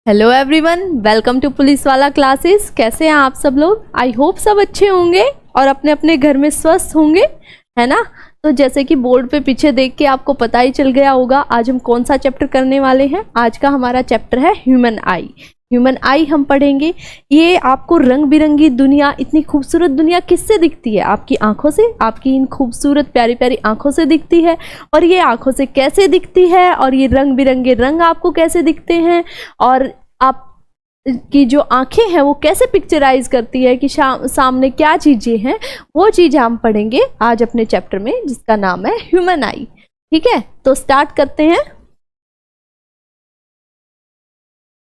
Hello everyone, welcome to police वाला classes. कैसे हैं आप सब लोग? आई होप सब अच्छे होंगे और अपने अपने घर में स्वस्थ होंगे, है ना। तो जैसे कि बोर्ड पे पीछे देख के आपको पता ही चल गया होगा आज हम कौन सा चैप्टर करने वाले हैं। आज का हमारा चैप्टर है ह्यूमन आई। ह्यूमन आई हम पढ़ेंगे। ये आपको रंग बिरंगी दुनिया, इतनी खूबसूरत दुनिया किससे दिखती है? आपकी आंखों से, आपकी इन खूबसूरत प्यारी प्यारी आंखों से दिखती है। और ये आंखों से कैसे दिखती है और ये रंग बिरंगे रंग आपको कैसे दिखते हैं और आप की जो आंखें हैं वो कैसे पिक्चराइज करती है कि सामने क्या चीजें हैं, वो चीज हम पढ़ेंगे आज अपने चैप्टर में, जिसका नाम है ह्यूमन आई। ठीक है, तो स्टार्ट करते हैं।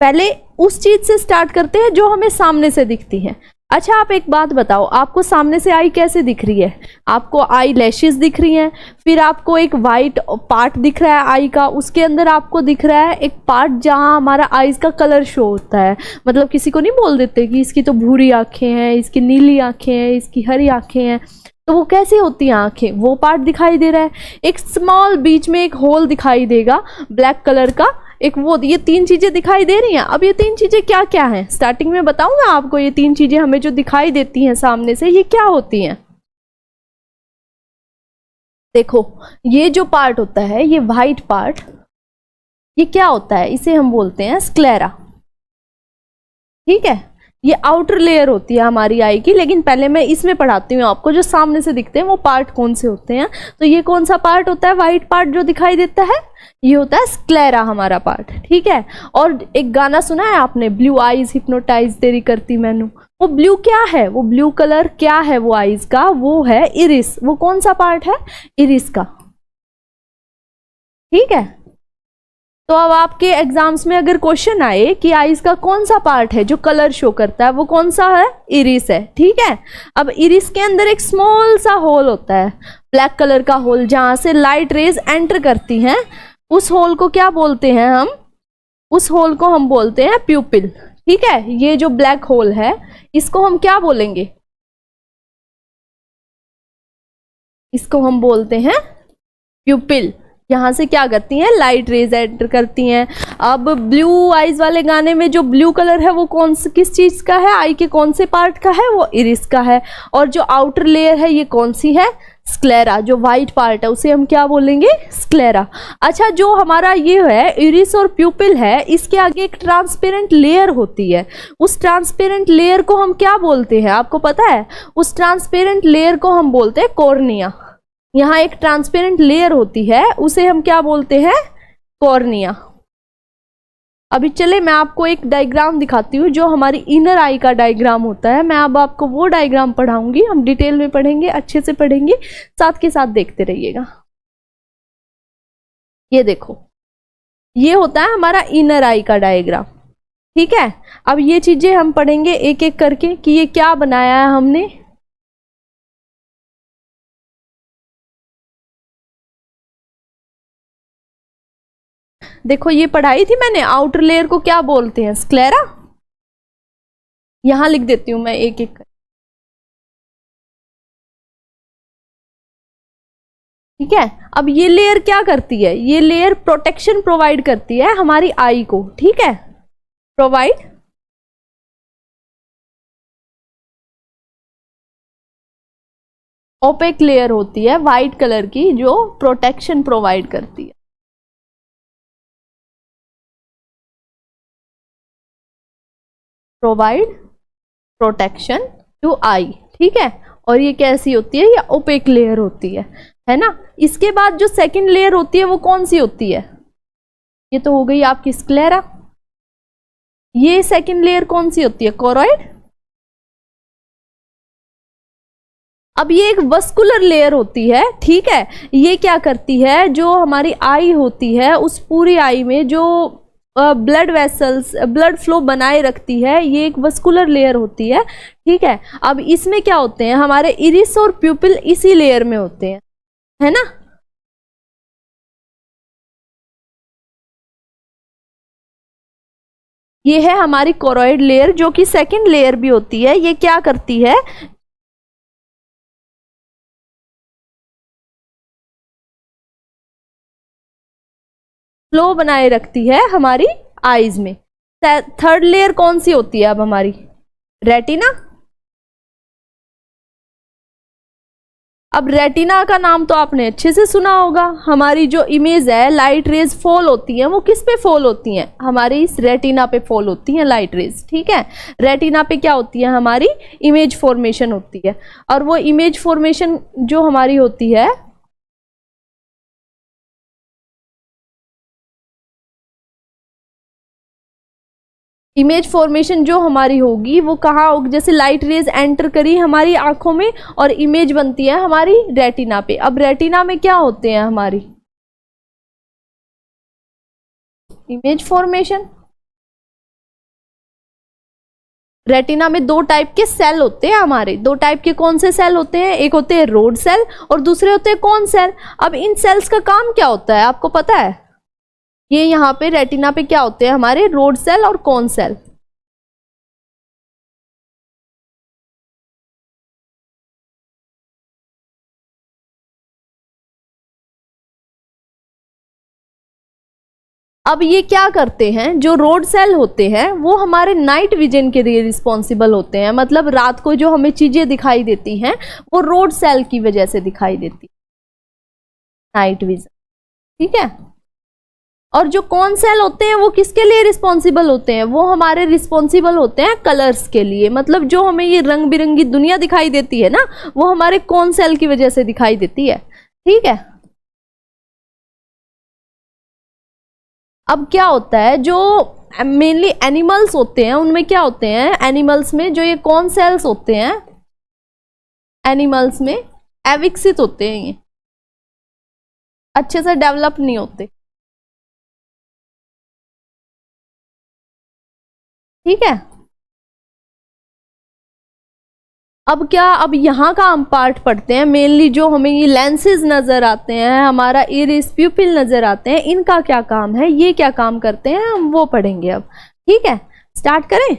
पहले उस चीज से स्टार्ट करते हैं जो हमें सामने से दिखती है। अच्छा, आप एक बात बताओ, आपको सामने से आई कैसे दिख रही है? आपको आई लैशेस दिख रही हैं, फिर आपको एक वाइट पार्ट दिख रहा है आई का, उसके अंदर आपको दिख रहा है एक पार्ट जहां हमारा आईज का कलर शो होता है। मतलब किसी को नहीं बोल देते कि इसकी तो भूरी आंखें हैं, इसकी नीली आंखें हैं, इसकी हरी आंखें हैं। तो वो कैसी होती हैं आंखें? वो पार्ट दिखाई दे रहा है। एक स्मॉल बीच में एक होल दिखाई देगा ब्लैक कलर का, एक वो, ये तीन चीजें दिखाई दे रही हैं। अब ये तीन चीजें क्या क्या हैं स्टार्टिंग में बताऊंगा आपको। ये तीन चीजें हमें जो दिखाई देती हैं सामने से, ये क्या होती हैं? देखो, ये जो पार्ट होता है, ये वाइट पार्ट, ये क्या होता है? इसे हम बोलते हैं स्क्लेरा। ठीक है, ये आउटर लेयर होती है हमारी आई की। लेकिन पहले मैं इसमें पढ़ाती हूँ आपको जो सामने से दिखते हैं वो पार्ट कौन से होते हैं। तो ये कौन सा पार्ट होता है? वाइट पार्ट जो दिखाई देता है, ये होता है स्क्लेरा हमारा पार्ट। ठीक है, और एक गाना सुना है आपने, ब्लू आईज हिप्नोटाइज तेरी करती मैनू। वो ब्लू क्या है? वो ब्लू कलर क्या है वो आईज का? वो है इरिस। वो कौन सा पार्ट है? इरिस का। ठीक है, तो अब आपके एग्जाम्स में अगर क्वेश्चन आए कि आईज का कौन सा पार्ट है जो कलर शो करता है, वो कौन सा है? इरिस है। ठीक है, अब इरिस के अंदर एक स्मॉल सा होल होता है, ब्लैक कलर का होल, जहां से लाइट रेज एंटर करती हैं। उस होल को क्या बोलते हैं हम? उस होल को हम बोलते हैं प्यूपिल। ठीक है, ये जो ब्लैक होल है, इसको हम क्या बोलेंगे? इसको हम बोलते हैं प्यूपिल। यहाँ से क्या करती हैं? लाइट रेज एंटर करती हैं। अब ब्लू आइज वाले गाने में जो ब्लू कलर है वो कौन से, किस चीज का है? आई के कौन से पार्ट का है? वो इरिस का है। और जो आउटर लेयर है ये कौन सी है? स्क्लेरा। जो वाइट पार्ट है उसे हम क्या बोलेंगे? स्क्लेरा। अच्छा, जो हमारा ये है इरिस और प्यूपिल है, इसके आगे एक ट्रांसपेरेंट लेयर होती है। उस ट्रांसपेरेंट लेयर को हम क्या बोलते हैं? आपको पता है? उस ट्रांसपेरेंट लेयर को हम बोलते हैं कॉर्निया। यहाँ एक ट्रांसपेरेंट लेयर होती है, उसे हम क्या बोलते हैं? कॉर्निया। अभी चले मैं आपको एक डायग्राम दिखाती हूँ जो हमारी इनर आई का डायग्राम होता है। मैं अब आपको वो डायग्राम पढ़ाऊंगी, हम डिटेल में पढ़ेंगे, अच्छे से पढ़ेंगे, साथ के साथ देखते रहिएगा। ये देखो, ये होता है हमारा इनर आई का डायग्राम। ठीक है, अब ये चीजें हम पढ़ेंगे एक एक करके कि ये क्या बनाया है हमने। देखो, ये पढ़ाई थी मैंने, आउटर लेयर को क्या बोलते हैं? स्क्लेरा। यहां लिख देती हूं मैं एक एक। ठीक है, अब ये लेयर क्या करती है? ये लेयर प्रोटेक्शन प्रोवाइड करती है हमारी आई को। ठीक है, प्रोवाइड, ओपेक लेयर होती है व्हाइट कलर की जो प्रोटेक्शन प्रोवाइड करती है। प्रोवाइड प्रोटेक्शन टू आई। ठीक है, और ये कैसी होती है? ये ओपेक लेयर होती है ना। इसके बाद जो सेकंड लेयर होती है वो कौन सी होती है? ये तो हो गई आपकी स्क्लेरा। ये सेकंड लेयर कौन सी होती है? कोरोइड। अब ये एक वस्कुलर लेयर होती है। ठीक है, ये क्या करती है? जो हमारी आई होती है उस पूरी आई में जो ब्लड वेसल्स, ब्लड फ्लो बनाए रखती है, ये एक वस्कुलर लेयर होती है। ठीक है, अब इसमें क्या होते हैं? हमारे इरिस और प्यूपिल इसी लेयर में होते हैं, है ना। ये है हमारी कोरोइड लेयर जो कि सेकंड लेयर भी होती है। ये क्या करती है? फ्लो बनाए रखती है हमारी आईज में। थर्ड लेयर कौन सी होती है अब हमारी? रेटिना। अब रेटिना का नाम तो आपने अच्छे से सुना होगा। हमारी जो इमेज है, लाइट रेज फॉल होती है, वो किस पे फॉल होती हैं? हमारी इस रेटिना पे फॉल होती हैं लाइट रेज। ठीक है, रेटिना पे क्या होती है? हमारी इमेज फॉर्मेशन होती है। और वो इमेज फॉर्मेशन जो हमारी होती है, इमेज फॉर्मेशन जो हमारी होगी वो कहाँ होगी? जैसे लाइट रेज एंटर करी हमारी आंखों में और इमेज बनती है हमारी रेटिना पे। अब रेटिना में क्या होते हैं हमारी? Image formation. रेटिना में दो टाइप के सेल होते हैं हमारे। दो टाइप के कौन से सेल होते हैं? एक होते हैं रोड सेल और दूसरे होते हैं कौन सेल। अब इन सेल्स का काम क्या होता है आपको पता है? ये यहाँ पे रेटिना पे क्या होते हैं हमारे? रोड सेल और कौन सेल। अब ये क्या करते हैं? जो रोड सेल होते हैं वो हमारे नाइट विजन के लिए रिस्पॉन्सिबल होते हैं। मतलब रात को जो हमें चीजें दिखाई देती हैं वो रोड सेल की वजह से दिखाई देती है, नाइट विजन। ठीक है। और जो कौन सेल होते हैं वो किसके लिए रिस्पॉन्सिबल होते हैं? वो हमारे रिस्पॉन्सिबल होते हैं कलर्स के लिए। मतलब जो हमें ये रंग बिरंगी दुनिया दिखाई देती है ना, वो हमारे कौन सेल की वजह से दिखाई देती है। ठीक है। अब क्या होता है, जो मेनली एनिमल्स होते हैं उनमें क्या होते हैं? एनिमल्स में जो ये कौन सेल्स होते हैं, एनिमल्स में अविकसित होते हैं, ये अच्छे से डेवलप नहीं होते। ठीक है। अब क्या, अब यहाँ का हम पार्ट पढ़ते हैं। मेनली जो हमें ये लेंसेज नजर आते हैं, हमारा इरिस, प्यूपिल नजर आते हैं, इनका क्या काम है, ये क्या काम करते हैं, हम वो पढ़ेंगे अब। ठीक है, स्टार्ट करें।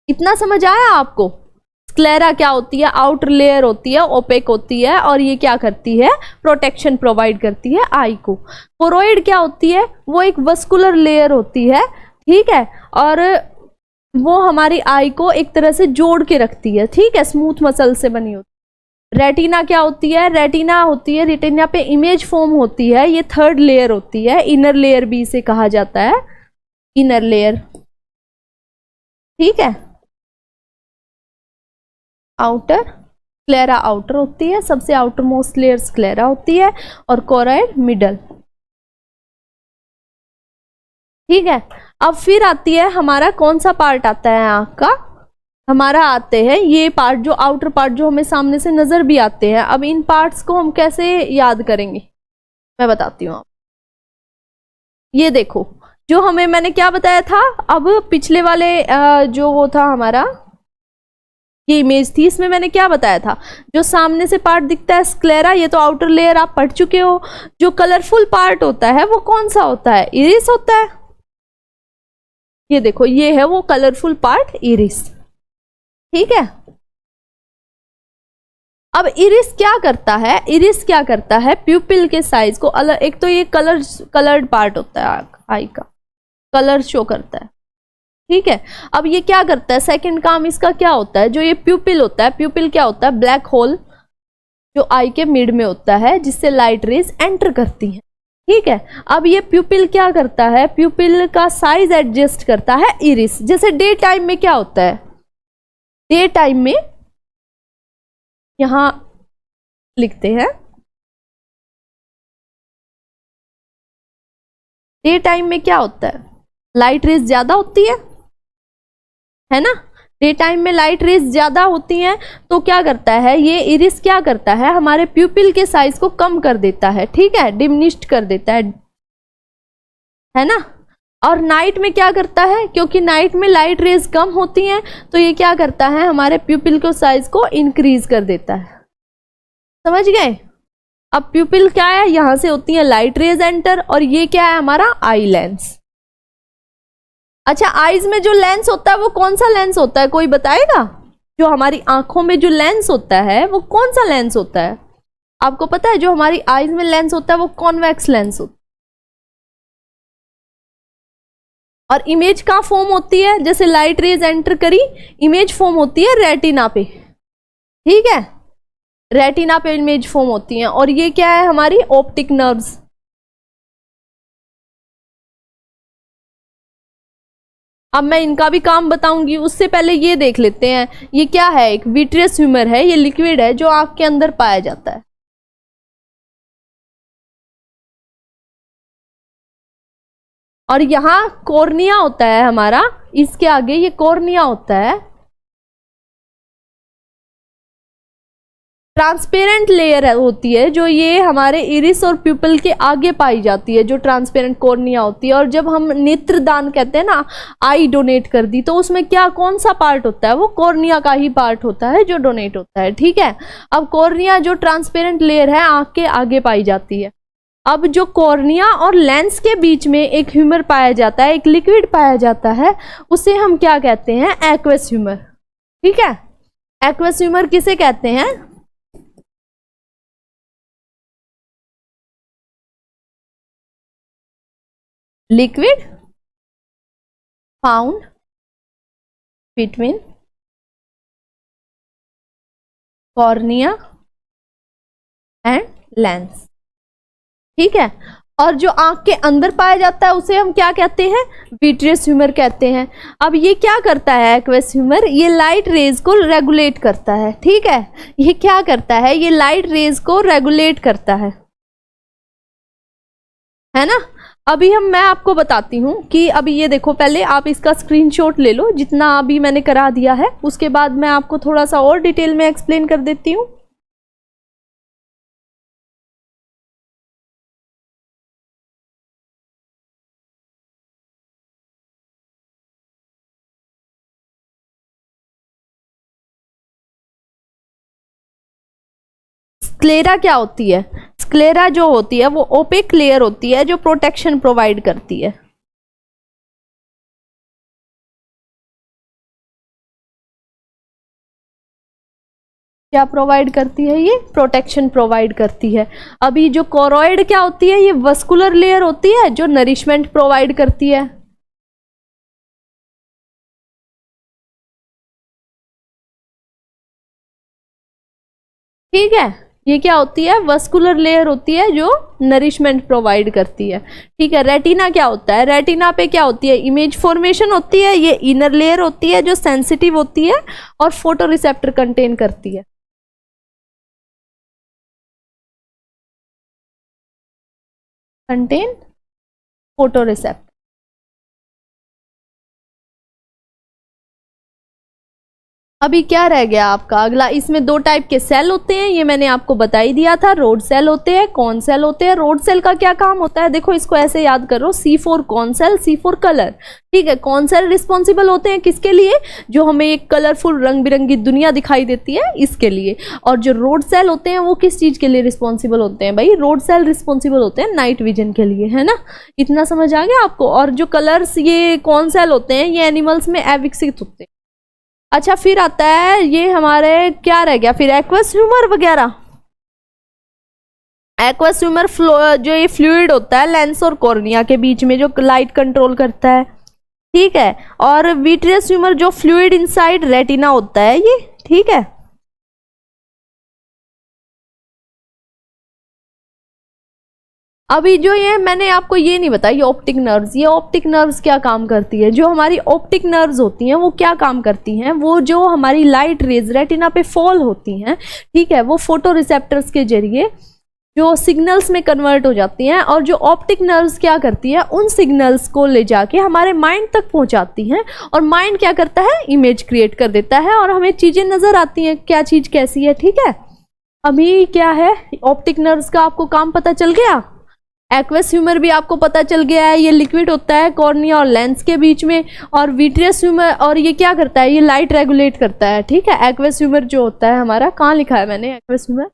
इतना समझ आया आपको? स्क्लेरा क्या होती है? आउटर लेयर होती है, ओपेक होती है, और ये क्या करती है? प्रोटेक्शन प्रोवाइड करती है आई को। कोरोइड क्या होती है? वो एक वस्कुलर लेयर होती है। ठीक है। और वो हमारी आई को एक तरह से जोड़ के रखती है। ठीक है, स्मूथ मसल से बनी होती है। रेटिना क्या होती है? रेटिना होती है, रेटिना पे इमेज फॉर्म होती है, ये थर्ड लेयर होती है। इनर लेयर भी इसे कहा जाता है, इनर लेयर। ठीक है। आउटर, स्क्लेरा आउटर होती है, सबसे आउटर मोस्ट लेयर स्क्लेरा होती है, और कोरोइड मिडल। ठीक है। अब फिर आती है हमारा कौन सा पार्ट आता है आंख का? हमारा आते हैं ये पार्ट, जो आउटर पार्ट जो हमें सामने से नजर भी आते हैं। अब इन पार्ट्स को हम कैसे याद करेंगे, मैं बताती हूँ आप। ये देखो, जो हमें मैंने क्या बताया था, अब पिछले वाले जो वो था हमारा, ये इमेज थी, इसमें मैंने क्या बताया था? जो सामने से पार्ट दिखता है स्क्लेरा, ये तो आउटर लेयर आप पढ़ चुके हो। जो कलरफुल पार्ट होता है वो कौन सा होता है? इरिस होता है। ये देखो, ये है वो कलरफुल पार्ट, इरिस। ठीक है। अब इरिस क्या करता है? इरिस क्या करता है? प्यूपिल के साइज को अलग, एक तो ये कलर्ड पार्ट होता है आई का, कलर शो करता है। ठीक है। अब ये क्या करता है? सेकंड काम इसका क्या होता है? जो ये प्यूपिल होता है, प्यूपिल क्या होता है? ब्लैक होल जो आई के मिड में होता है, जिससे लाइट रेज एंटर करती है। ठीक है। अब ये प्यूपिल क्या करता है? प्यूपिल का साइज एडजस्ट करता है इरिस। जैसे डे टाइम में क्या होता है? डे टाइम में यहां लिखते हैं, डे टाइम में क्या होता है? लाइट रेज ज्यादा होती है ना? डे टाइम में लाइट रेज ज्यादा होती हैं, तो क्या करता है ये इरिस? क्या करता है? हमारे प्यूपिल के साइज को कम कर देता है। ठीक है, डिमिनिश्ड कर देता है ना? और नाइट में क्या करता है? क्योंकि नाइट में लाइट रेज कम होती हैं, तो ये क्या करता है? हमारे प्यूपिल के साइज को इंक्रीज कर देता है। समझ गए? अब प्यूपिल क्या है? यहां से होती है लाइट रेज एंटर, और ये क्या है? हमारा आई लेंस। अच्छा, आईज में जो लेंस होता है वो कौन सा लेंस होता है, कोई बताएगा? जो हमारी आंखों में जो लेंस होता है वो कौन सा लेंस होता है? आपको पता है जो हमारी आईज में लेंस होता है वो कॉन्वेक्स लेंस होता है। और इमेज कहाँ फॉर्म होती है, जैसे लाइट रेज एंटर करी, इमेज फॉर्म होती है रेटिना पे, ठीक है, रेटिना पे इमेज फॉर्म होती है। और ये क्या है, हमारी ऑप्टिक नर्व्स। अब मैं इनका भी काम बताऊंगी, उससे पहले ये देख लेते हैं, ये क्या है, एक विट्रियस ह्यूमर है, ये लिक्विड है जो आंख के अंदर पाया जाता है। और यहाँ कॉर्निया होता है हमारा, इसके आगे ये कॉर्निया होता है। ट्रांसपेरेंट लेयर होती है जो ये हमारे इरिस और प्यूपल के आगे पाई जाती है, जो ट्रांसपेरेंट कॉर्निया होती है। और जब हम नेत्रदान कहते हैं ना, आई डोनेट कर दी, तो उसमें क्या, कौन सा पार्ट होता है, वो कॉर्निया का ही पार्ट होता है जो डोनेट होता है, ठीक है। अब कॉर्निया जो ट्रांसपेरेंट लेयर है आंख के आगे पाई जाती है। अब जो कॉर्निया और लेंस के बीच में एक ह्यूमर पाया जाता है, एक लिक्विड पाया जाता है, उसे हम क्या कहते हैं, एक्वस ह्यूमर, ठीक है। एक्वस ह्यूमर किसे कहते हैं, liquid found between cornea and lens, ठीक है। और जो आंख के अंदर पाया जाता है उसे हम क्या कहते हैं, विट्रियस ह्यूमर कहते हैं। अब ये क्या करता है एक्वस ह्यूमर, ये लाइट रेज को रेगुलेट करता है, ठीक है। ये क्या करता है, ये लाइट रेज को रेगुलेट करता है ना। अभी मैं आपको बताती हूँ कि अभी ये देखो, पहले आप इसका स्क्रीनशॉट ले लो जितना अभी मैंने करा दिया है, उसके बाद मैं आपको थोड़ा सा और डिटेल में एक्सप्लेन कर देती हूँ। स्क्लेरा क्या होती है, स्क्लेरा जो होती है वो ओपेक लेयर होती है जो प्रोटेक्शन प्रोवाइड करती है। क्या प्रोवाइड करती है, ये प्रोटेक्शन प्रोवाइड करती है। अभी जो कोरोइड क्या होती है, ये वस्कुलर लेयर होती है जो नरिशमेंट प्रोवाइड करती है। ठीक है, ये क्या होती है, वस्कुलर लेयर होती है जो नरिशमेंट प्रोवाइड करती है, ठीक है। रेटिना क्या होता है, रेटिना पे क्या होती है, इमेज फॉर्मेशन होती है, ये इनर लेयर होती है जो सेंसिटिव होती है और फोटो रिसेप्टर कंटेन करती है। Contain photo receptor. अभी क्या रह गया आपका अगला, इसमें दो टाइप के सेल होते हैं, ये मैंने आपको बता ही दिया था। रोड सेल होते हैं, कॉन सेल होते हैं। रोड सेल का क्या काम होता है, देखो इसको ऐसे याद करो, C4 cone cell, C4 colour, ठीक है। कॉन सेल रिस्पॉन्सिबल होते हैं किसके लिए, जो हमें एक कलरफुल रंग बिरंगी दुनिया दिखाई देती है इसके लिए। और जो रोड सेल होते हैं वो किस चीज के लिए रिस्पॉन्सिबल होते हैं, भाई रोड सेल रिस्पॉन्सिबल होते हैं नाइट विजन के लिए, है ना। इतना समझ आ गया आपको। और जो कलर्स ये कॉन सेल होते हैं ये एनिमल्स में अविकसित होते हैं। अच्छा, फिर आता है ये हमारे क्या रह गया फिर, एक्वस ह्यूमर वगैरह। एक्वस ह्यूमर जो ये फ्लूइड होता है लेंस और कॉर्निया के बीच में जो लाइट कंट्रोल करता है, ठीक है। और विट्रियस ह्यूमर जो फ्लूइड इनसाइड रेटिना होता है ये, ठीक है। अभी जो ये मैंने आपको ये नहीं बताया, ये ऑप्टिक नर्व्स, ये ऑप्टिक नर्व्स क्या काम करती है, जो हमारी ऑप्टिक नर्व्स होती हैं वो क्या काम करती हैं, वो जो हमारी लाइट रेज रेटिना पे फॉल होती हैं, ठीक है, वो फोटो रिसेप्टर्स के जरिए जो सिग्नल्स में कन्वर्ट हो जाती हैं। और जो ऑप्टिक नर्व्स क्या करती है, उन सिग्नल्स को ले जाके हमारे माइंड तक पहुंचाती हैं। और माइंड क्या करता है, इमेज क्रिएट कर देता है और हमें चीजें नजर आती हैं, क्या चीज कैसी है, ठीक है। अभी क्या है, ऑप्टिक नर्व्स का आपको काम पता चल गया। एक्वस ह्यूमर भी आपको पता चल गया है, ये लिक्विड होता है कॉर्निया और लेंस के बीच में। और विट्रियस ह्यूमर, और ये क्या करता है, ये लाइट रेगुलेट करता है, ठीक है। एक्वस ह्यूमर जो होता है हमारा, कहाँ लिखा है मैंने एक्वस ह्यूमर,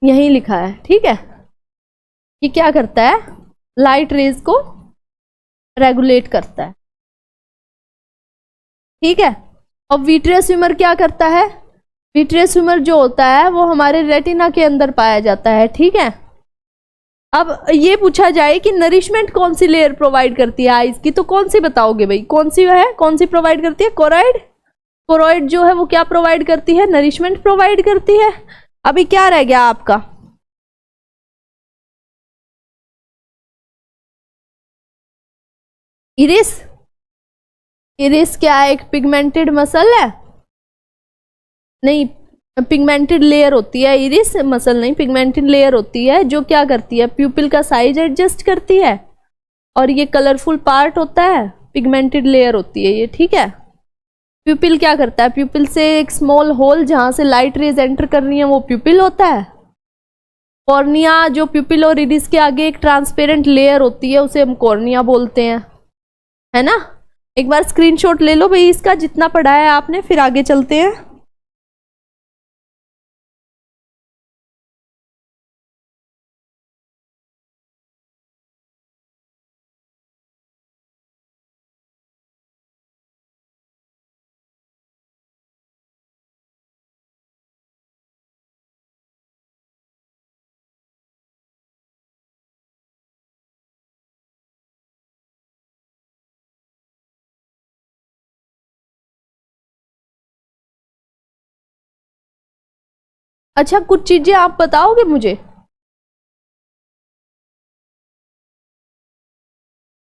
यही लिखा है, ठीक है। ये क्या करता है, लाइट रेज को रेगुलेट करता है, ठीक है। और विट्रियस ह्यूमर क्या करता है, विट्रियस ह्यूमर जो होता है वो हमारे रेटिना के अंदर पाया जाता है, ठीक है। अब ये पूछा जाए कि नरिशमेंट कौन सी लेयर प्रोवाइड करती है आईज की, तो कौन सी बताओगे भाई, कौन सी है, कौन सी प्रोवाइड करती है? कोरोइड। कोरोइड जो है वो क्या प्रोवाइड करती है? नरिशमेंट प्रोवाइड करती है। अभी क्या रह गया आपका? इरिस। इरिस क्या है? एक पिगमेंटेड मसल है? नहीं, पिगमेंटेड लेयर होती है इरिस, मसल नहीं, पिगमेंटेड लेयर होती है जो क्या करती है? प्यूपिल का साइज एडजस्ट करती है। और ये कलरफुल पार्ट होता है, पिगमेंटेड लेयर होती है ये, ठीक है। प्यूपिल क्या करता है? प्यूपिल से एक स्मॉल होल जहां से लाइट रेज एंटर कर रही है वो प्यूपिल होता है। कॉर्निया जो प्यूपिल और इरिस के आगे एक ट्रांसपेरेंट लेयर होती है उसे हम कॉर्निया बोलते हैं, है ना। एक बार स्क्रीनशॉट ले लो भाई इसका जितना पढ़ा है आपने, फिर आगे चलते हैं। अच्छा, कुछ चीजें आप बताओगे मुझे?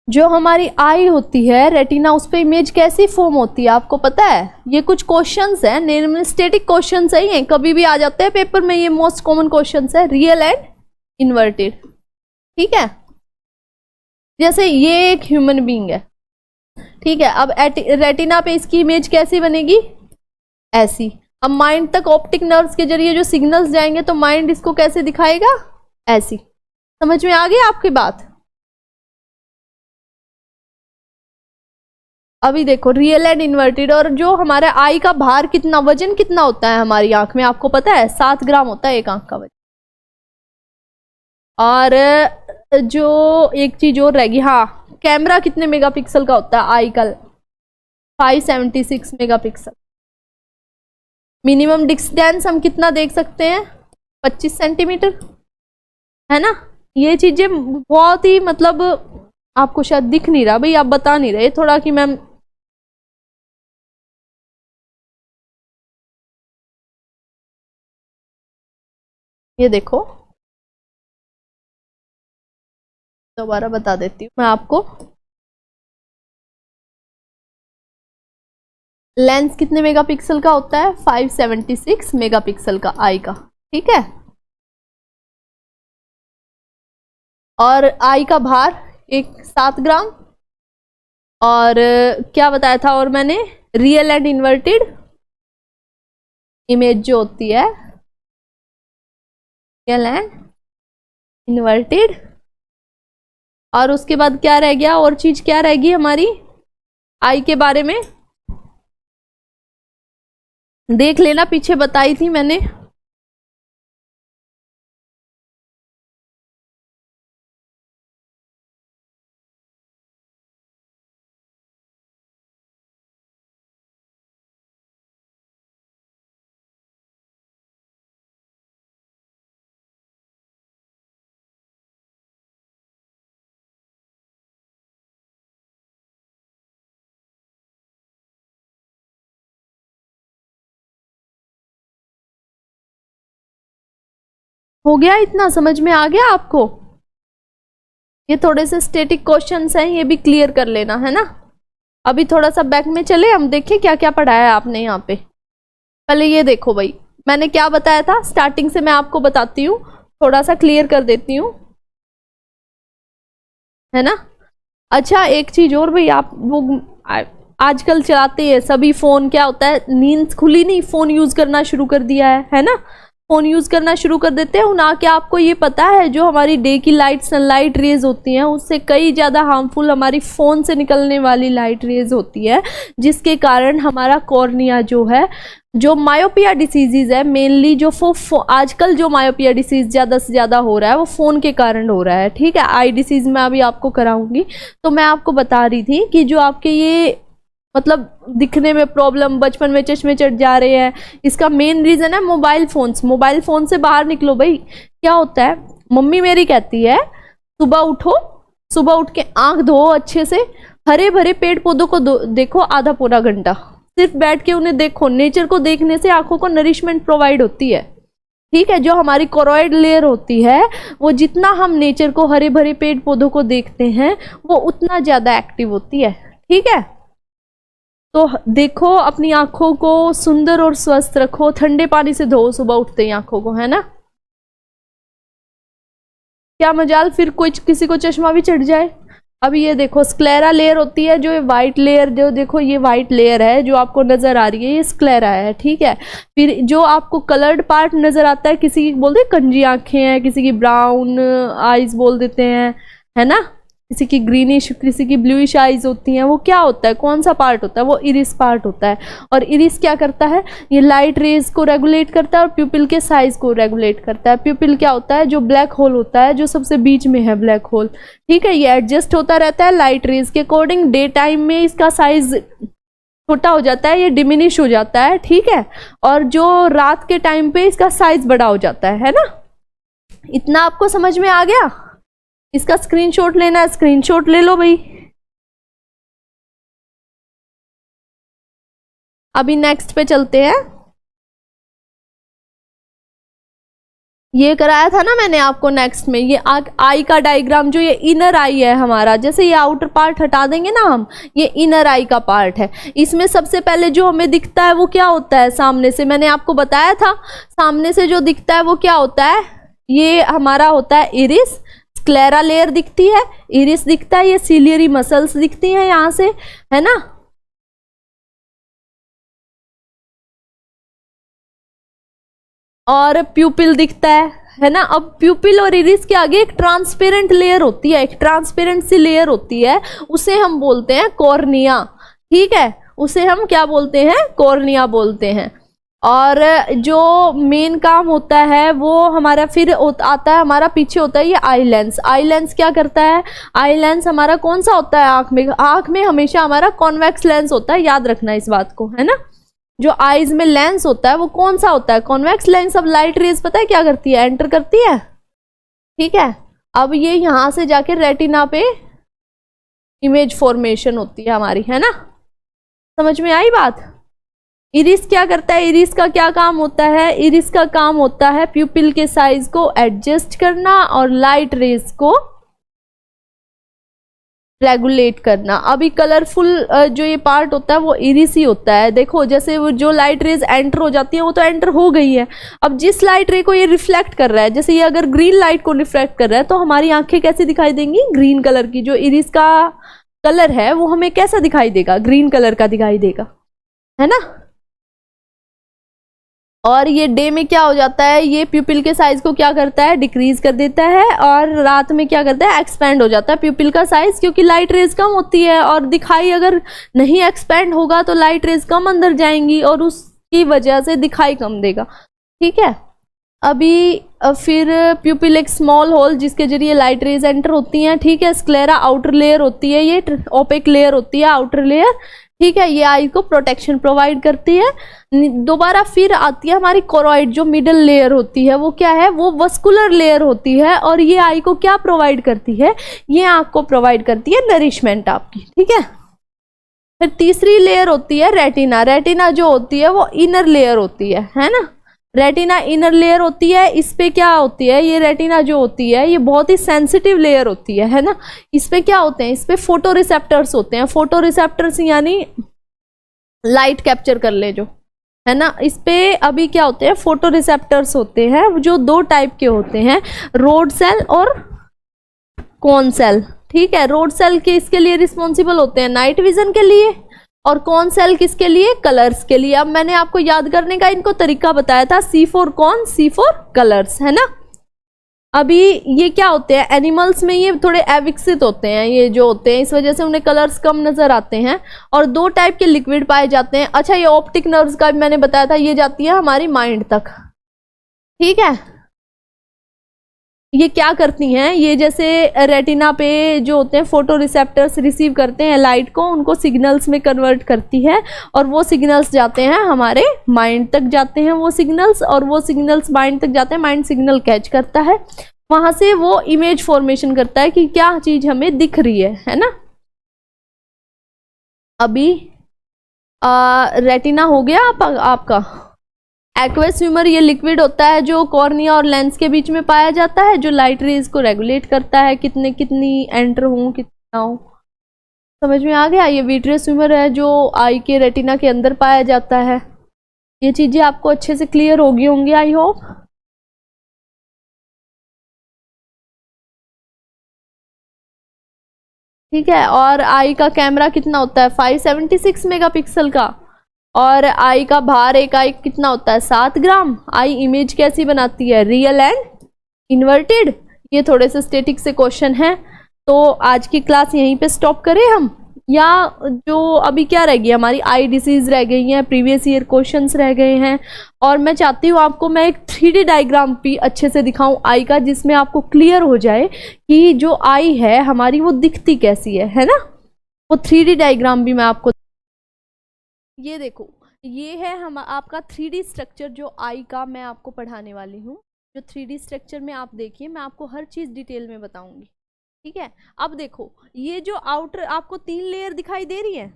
जो हमारी आई होती है रेटिना, उस पे इमेज कैसी फॉर्म होती है आपको पता है? ये कुछ क्वेश्चंस हैं, नेमस्टेटिक क्वेश्चंस है, ये कभी भी आ जाते हैं पेपर में, ये मोस्ट कॉमन क्वेश्चंस है, रियल एंड इन्वर्टेड, ठीक है। जैसे ये एक ह्यूमन बीइंग है, ठीक है। अब रेटिना पे इसकी इमेज कैसी बनेगी? ऐसी। अब माइंड तक ऑप्टिक नर्व्स के जरिए जो सिग्नल्स जाएंगे तो माइंड इसको कैसे दिखाएगा? ऐसी। समझ में आ गई आपकी बात? अभी देखो रियल एंड इन्वर्टेड, और जो हमारे आई का भार कितना, वजन कितना होता है हमारी आंख में आपको पता है? 7 ग्राम होता है एक आंख का वजन। और जो एक चीज और रहेगी, हाँ, कैमरा कितने मेगापिक्सल का होता है आई का? 576 मेगापिक्सल। मिनिमम डिस्टेंस हम कितना देख सकते हैं? 25 सेंटीमीटर, है ना। ये चीजें बहुत ही मतलब आपको शायद दिख नहीं रहा भाई, आप बता नहीं रहे थोड़ा कि मैम, ये देखो दोबारा बता देती हूँ मैं आपको। लेंस कितने मेगापिक्सल का होता है? 576 मेगापिक्सल का आई का, ठीक है। और आई का भार 7 ग्राम। और क्या बताया था और मैंने? रियल एंड इन्वर्टेड इमेज जो होती है, रियल एंड इन्वर्टेड। और उसके बाद क्या रह गया? और चीज क्या रहेगी हमारी आई के बारे में? देख लेना, पीछे बताई थी मैंने। हो गया? इतना समझ में आ गया आपको? ये थोड़े से स्टैटिक क्वेश्चंस हैं, ये भी क्लियर कर लेना, है ना। अभी थोड़ा सा बैक में चले, हम देखें क्या क्या पढ़ाया है आपने यहाँ पे। पहले ये देखो भाई, मैंने क्या बताया था स्टार्टिंग से, मैं आपको बताती हूँ, थोड़ा सा क्लियर कर देती हूँ, है ना। अच्छा, एक चीज और भाई, आप वो आजकल चलाते हैं सभी फोन, क्या होता है, नींद खुली नहीं, फोन यूज करना शुरू कर दिया है ना। फोन यूज करना शुरू कर देते हैं ना। क्या आपको ये पता है जो हमारी डे की लाइट, सनलाइट रेज होती हैं, उससे कई ज़्यादा हार्मफुल हमारी फ़ोन से निकलने वाली लाइट रेज होती है, जिसके कारण हमारा कॉर्निया जो है, जो मायोपिया डिसीजेज है मेनली, जो आजकल जो मायोपिया डिसीज ज़्यादा से ज़्यादा हो रहा है वो फ़ोन के कारण हो रहा है, ठीक है। आई डिसीज मैं अभी आपको कराऊंगी। तो मैं आपको बता रही थी कि जो आपके ये मतलब दिखने में प्रॉब्लम, बचपन में चश्मे चढ़ जा रहे हैं, इसका मेन रीज़न है मोबाइल फ़ोन्स। मोबाइल फ़ोन से बाहर निकलो भाई। क्या होता है, मम्मी मेरी कहती है सुबह उठो, सुबह उठ के आंख धो अच्छे से, हरे भरे पेड़ पौधों को देखो आधा पौना घंटा, सिर्फ बैठ के उन्हें देखो। नेचर को देखने से आंखों को नरिशमेंट प्रोवाइड होती है, ठीक है। जो हमारी कोरॉइड लेयर होती है वो जितना हम नेचर को, हरे भरे पेड़ पौधों को देखते हैं, वो उतना ज्यादा एक्टिव होती है, ठीक है। तो देखो अपनी आंखों को सुंदर और स्वस्थ रखो, ठंडे पानी से धो सुबह उठते ही आंखों को, है ना। क्या मजाल फिर कोई किसी को चश्मा भी चढ़ जाए। अभी ये देखो स्क्लेरा लेयर होती है, जो ये वाइट लेयर, जो देखो ये वाइट लेयर है जो आपको नजर आ रही है, ये स्क्लेरा है, ठीक है। फिर जो आपको कलर्ड पार्ट नजर आता है, किसी की बोलते हैं कंजी आंखें हैं, किसी की ब्राउन आईज बोल देते हैं, है ना, किसी की ग्रीनिश, किसी की ब्लूइश आईज होती हैं, वो क्या होता है, कौन सा पार्ट होता है, वो इरिस पार्ट होता है। और इरिस क्या करता है, ये लाइट रेज को रेगुलेट करता है और प्यूपिल के साइज को रेगुलेट करता है। प्यूपिल क्या होता है, जो ब्लैक होल होता है, जो सबसे बीच में है ब्लैक होल, ठीक है। ये एडजस्ट होता रहता है लाइट रेज के अकॉर्डिंग। डे टाइम में इसका साइज छोटा हो जाता है, ये डिमिनिश हो जाता है, ठीक है। और जो रात के टाइम पे इसका साइज बड़ा हो जाता है ना। इतना आपको समझ में आ गया। इसका स्क्रीनशॉट लेना है, स्क्रीनशॉट ले लो भाई। अभी नेक्स्ट पे चलते हैं। ये कराया था ना मैंने आपको नेक्स्ट में, ये आई का डायग्राम, जो ये इनर आई है हमारा, जैसे ये आउटर पार्ट हटा देंगे ना हम, ये इनर आई का पार्ट है। इसमें सबसे पहले जो हमें दिखता है वो क्या होता है, सामने से, मैंने आपको बताया था, सामने से जो दिखता है वो क्या होता है, ये हमारा होता है इरिस, स्क्लेरा लेयर दिखती है, इरिस दिखता है, ये सीलियरी मसल्स दिखती हैं यहां से, है ना। और प्यूपिल दिखता है ना। अब प्यूपिल और इरिस के आगे एक ट्रांसपेरेंट लेयर होती है, एक ट्रांसपेरेंट सी लेयर होती है, उसे हम बोलते हैं कॉर्निया, ठीक है। उसे हम क्या बोलते हैं, कॉर्निया बोलते हैं। और जो मेन काम होता है वो हमारा फिर आता है, हमारा पीछे होता है ये आई लेंस। आई लेंस क्या करता है, आई लेंस हमारा कौन सा होता है, आंख में, आंख में हमेशा हमारा कॉन्वेक्स लेंस होता है, याद रखना इस बात को, है ना। जो आईज में लेंस होता है वो कौन सा होता है, कॉन्वेक्स लेंस। अब लाइट रेज पता है क्या करती है, एंटर करती है, ठीक है। अब ये यहां से जाके रेटिना पे इमेज फॉर्मेशन होती है हमारी, है ना। समझ में आई बात। इरिस क्या करता है, इरिस का क्या काम होता है, इरिस का काम होता है प्यूपिल के साइज को एडजस्ट करना और लाइट रेज को रेगुलेट करना। अभी कलरफुल जो ये पार्ट होता है वो इरिस ही होता है। देखो जैसे वो जो लाइट रेज एंटर हो जाती है वो तो एंटर हो गई है, अब जिस लाइट रे को ये रिफ्लेक्ट कर रहा है, जैसे ये अगर ग्रीन लाइट को रिफ्लेक्ट कर रहा है तो हमारी आंखें कैसी दिखाई देंगी, ग्रीन कलर की। जो इरिस का कलर है वो हमें कैसा दिखाई देगा, ग्रीन कलर का दिखाई देगा, है ना। और ये डे में क्या हो जाता है, ये प्यूपिल के साइज को क्या करता है, डिक्रीज कर देता है, और रात में क्या करता है, एक्सपेंड हो जाता है प्यूपिल का साइज, क्योंकि लाइट रेज कम होती है और दिखाई अगर नहीं एक्सपेंड होगा तो लाइट रेज कम अंदर जाएंगी और उसकी वजह से दिखाई कम देगा, ठीक है। अभी फिर प्यूपिल एक स्मॉल होल जिसके जरिए लाइट रेज एंटर होती हैं, ठीक है। स्क्लेरा आउटर लेयर होती है, ये ओपेक लेयर होती है, आउटर लेयर, ठीक है। ये आई को प्रोटेक्शन प्रोवाइड करती है। दोबारा फिर आती है हमारी कोरॉइड, जो मिडल लेयर होती है, वो क्या है, वो वस्कुलर लेयर होती है, और ये आई को क्या प्रोवाइड करती है, ये आंख को प्रोवाइड करती है नरिशमेंट आपकी, ठीक है। फिर तीसरी लेयर होती है रेटिना। रेटिना जो होती है वो इनर लेयर होती है ना। रेटिना इनर लेयर होती है, इस पे क्या होती है, ये रेटिना जो होती है ये बहुत ही सेंसिटिव लेयर होती है ना। इस पे क्या होते हैं, इस पे फोटो रिसेप्टर्स होते हैं। फोटो रिसेप्टर्स यानी लाइट कैप्चर कर ले जो, है ना। इस पे अभी क्या होते हैं, फोटो रिसेप्टर्स होते हैं जो दो टाइप के होते हैं, रोड सेल और कोन सेल, ठीक है। रोड सेल के इसके लिए रिस्पॉन्सिबल होते हैं नाइट विजन के लिए, और कौन सेल किसके लिए, कलर्स के लिए। अब मैंने आपको याद करने का इनको तरीका बताया था, C फॉर कौन, C फॉर कलर्स, है ना। अभी ये क्या होते हैं, एनिमल्स में ये थोड़े अविकसित होते हैं, ये जो होते हैं, इस वजह से उन्हें कलर्स कम नजर आते हैं। और दो टाइप के लिक्विड पाए जाते हैं। अच्छा, ये ऑप्टिक नर्व्स का भी मैंने बताया था, ये जाती है हमारी माइंड तक, ठीक है। ये क्या करती हैं, ये जैसे रेटिना पे जो होते हैं फोटो रिसेप्टर्स रिसीव करते हैं लाइट को, उनको सिग्नल्स में कन्वर्ट करती है, और वो सिग्नल्स जाते हैं हमारे माइंड तक जाते हैं वो सिग्नल्स, और वो सिग्नल्स माइंड तक जाते हैं, माइंड सिग्नल कैच करता है, वहां से वो इमेज फॉर्मेशन करता है कि क्या चीज हमें दिख रही है ना। अभी रेटिना हो गया आपका। एक्वस ह्यूमर ये लिक्विड होता है जो कॉर्निया और लेंस के बीच में पाया जाता है, जो लाइट रेज को रेगुलेट करता है, कितनी एंटर हो कितना हो। समझ में आ गया। ये विट्रियस ह्यूमर है जो आई के रेटिना के अंदर पाया जाता है। ये चीजें आपको अच्छे से क्लियर होगी होंगी आई होप। ठीक है। और आई का कैमरा कितना होता है 576 मेगापिक्सल का, और आई का भार एक आई कितना होता है 7 ग्राम। आई इमेज कैसी बनाती है, रियल एंड इन्वर्टेड। ये थोड़े से स्टैटिक से क्वेश्चन हैं। तो आज की क्लास यहीं पे स्टॉप करें हम, या जो अभी क्या रह गई हमारी आई डिसीज रह गई हैं, प्रीवियस ईयर क्वेश्चंस रह गए हैं। और मैं चाहती हूँ आपको मैं एक 3D डायग्राम भी अच्छे से दिखाऊं आई का, जिसमें आपको क्लियर हो जाए कि जो आई है हमारी वो दिखती कैसी है ना। वो 3D डायग्राम भी मैं आपको, ये देखो ये है हम आपका 3D स्ट्रक्चर जो आई का मैं आपको पढ़ाने वाली हूँ। जो 3D स्ट्रक्चर में आप देखिए, मैं आपको हर चीज़ डिटेल में बताऊंगी। ठीक है। अब देखो ये जो आउटर आपको 3 लेयर दिखाई दे रही है,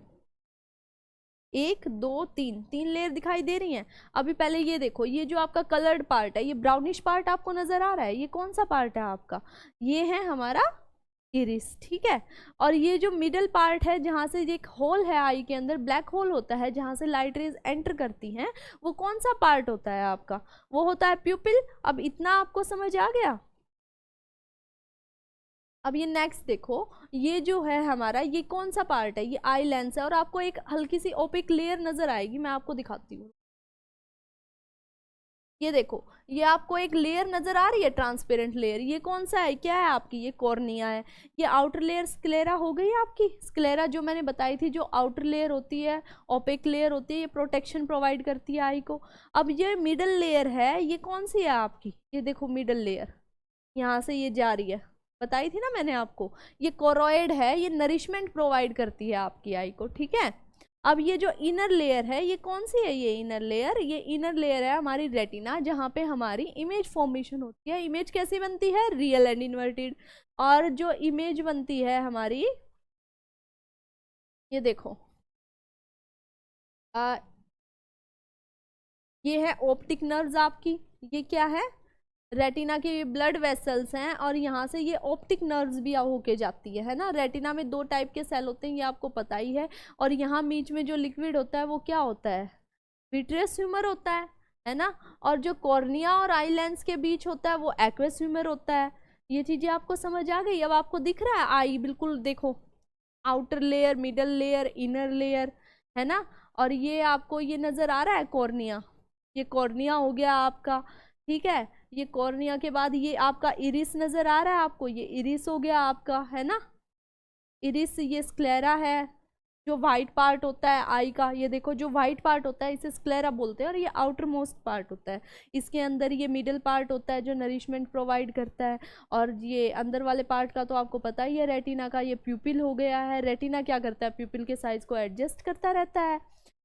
1 2 3 लेयर दिखाई दे रही हैं। अभी पहले ये देखो, ये जो आपका कलर्ड पार्ट है, ये ब्राउनिश पार्ट आपको नजर आ रहा है, ये कौन सा पार्ट है आपका, ये है हमारा इरिस। ठीक है। और ये जो मिडल पार्ट है जहाँ से एक होल है आई के अंदर, ब्लैक होल होता है जहाँ से लाइट रेज एंटर करती हैं, वो कौन सा पार्ट होता है आपका, वो होता है प्यूपिल। अब इतना आपको समझ आ गया। अब ये नेक्स्ट देखो, ये जो है हमारा ये कौन सा पार्ट है, ये आई लेंस है। और आपको एक हल्की सी ओपेक लेयर नजर आएगी, मैं आपको दिखाती हूँ। ये देखो ये आपको एक लेयर नजर आ रही है, ट्रांसपेरेंट लेयर। ये कौन सा है, क्या है आपकी, ये कॉर्निया है। ये आउटर लेयर स्क्लेरा हो गई आपकी। स्क्लेरा जो मैंने बताई थी, जो आउटर लेयर होती है, ओपेक लेयर होती है, ये प्रोटेक्शन प्रोवाइड करती है आई को। अब ये मिडल लेयर है, ये कौन सी है आपकी, ये देखो मिडल लेयर यहाँ से ये जा रही है, बताई थी ना मैंने आपको। ये कोरोइड है, ये नरिशमेंट प्रोवाइड करती है आपकी आई को। ठीक है। अब ये जो इनर लेयर है, ये कौन सी है, ये इनर लेयर, ये इनर लेयर है हमारी रेटिना, जहाँ पे हमारी इमेज फॉर्मेशन होती है। इमेज कैसी बनती है, रियल एंड इन्वर्टेड। और जो इमेज बनती है हमारी, ये देखो ये है ऑप्टिक नर्व्स आपकी। ये क्या है, रेटिना के ब्लड वेसल्स हैं, और यहाँ से ये ऑप्टिक नर्व्स भी होके जाती है ना। रेटिना में 2 टाइप के सेल होते हैं, ये आपको पता ही है। और यहाँ बीच में जो लिक्विड होता है वो क्या होता है, विट्रियस ह्यूमर होता है ना। और जो कॉर्निया और आई लेंस के बीच होता है वो एक्वस ह्यूमर होता है। ये चीज़ें आपको समझ आ गई। अब आपको दिख रहा है आई, बिल्कुल देखो, outer layer, middle layer, inner layer, है ना। और ये आपको ये नज़र आ रहा है कॉर्निया, ये कॉर्निया हो गया आपका। ठीक है। ये कॉर्निया के बाद ये आपका इरिस नजर आ रहा है आपको, ये इरिस हो गया आपका, है ना। इरिस, ये स्क्लेरा है, जो वाइट पार्ट होता है आई का। ये देखो जो वाइट पार्ट होता है इसे स्क्लेरा बोलते हैं, और ये आउटर मोस्ट पार्ट होता है। इसके अंदर ये मिडल पार्ट होता है जो नरिशमेंट प्रोवाइड करता है। और ये अंदर वाले पार्ट का तो आपको पता ही है, रेटिना का, ये प्यूपिल हो गया है। रेटिना क्या करता है, प्यूपिल के साइज को एडजस्ट करता रहता है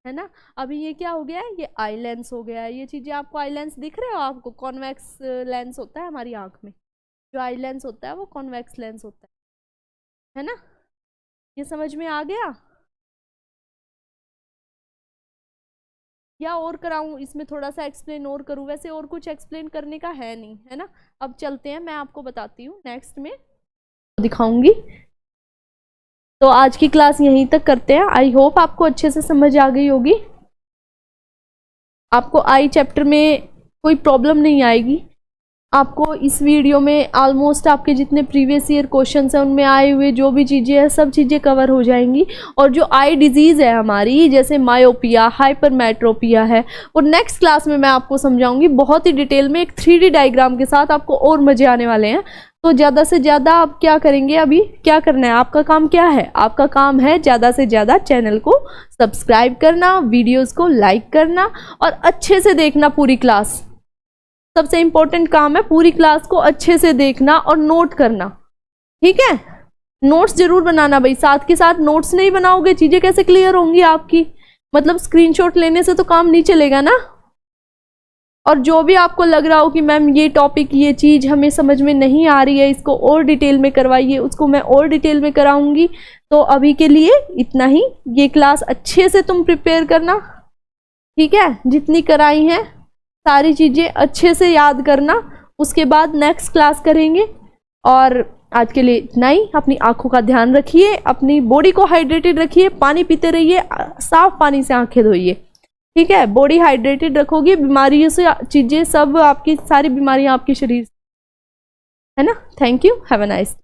ना। अभी ये क्या हो गया है, ये आई लेंस हो गया है। ये चीज़ें आपको आई लेंस दिख रहे हो आपको, कॉन्वेक्स लेंस होता है हमारी आंख में। जो आई लेंस होता है वो कॉन्वेक्स लेंस होता है ना। ये समझ में आ गया, या और कराऊं इसमें थोड़ा सा एक्सप्लेन और करूं, वैसे और कुछ एक्सप्लेन करने का है नहीं, है ना। अब चलते हैं, मैं आपको बताती हूँ नेक्स्ट में दिखाऊंगी। तो आज की क्लास यहीं तक करते हैं। आई होप आपको अच्छे से समझ आ गई होगी। आपको आई चैप्टर में कोई प्रॉब्लम नहीं आएगी। आपको इस वीडियो में ऑलमोस्ट आपके जितने प्रीवियस ईयर क्वेश्चंस हैं उनमें आए हुए जो भी चीज़ें हैं सब चीज़ें कवर हो जाएंगी। और जो आई डिजीज़ है हमारी, जैसे मायोपिया, हाइपरमेट्रोपिया है, वो नेक्स्ट क्लास में मैं आपको समझाऊंगी बहुत ही डिटेल में, एक 3D डायग्राम के साथ। आपको और मज़े आने वाले हैं। तो ज़्यादा से ज़्यादा आप क्या करेंगे, अभी क्या करना है, आपका काम क्या है, आपका काम है ज़्यादा से ज़्यादा चैनल को सब्सक्राइब करना, वीडियोज़ को लाइक करना, और अच्छे से देखना पूरी क्लास। सबसे इम्पोर्टेंट काम है पूरी क्लास को अच्छे से देखना और नोट करना। ठीक है। नोट्स जरूर बनाना भाई, साथ के साथ नोट्स नहीं बनाओगे चीज़ें कैसे क्लियर होंगी आपकी। मतलब स्क्रीनशॉट लेने से तो काम नहीं चलेगा ना। और जो भी आपको लग रहा हो कि मैम ये टॉपिक, ये चीज़ हमें समझ में नहीं आ रही है, इसको और डिटेल में करवाइए, उसको मैं और डिटेल में कराऊंगी। तो अभी के लिए इतना ही। ये क्लास अच्छे से तुम प्रिपेयर करना, ठीक है, जितनी कराई हैं सारी चीज़ें अच्छे से याद करना, उसके बाद नेक्स्ट क्लास करेंगे। और आज के लिए इतना ही। अपनी आंखों का ध्यान रखिए, अपनी बॉडी को हाइड्रेटेड रखिए, पानी पीते रहिए, साफ पानी से आंखें धोइए, ठीक है। बॉडी हाइड्रेटेड रखोगे, बीमारियों से चीज़ें सब, आपकी सारी बीमारियां आपके शरीर, है ना। Thank you, have a nice.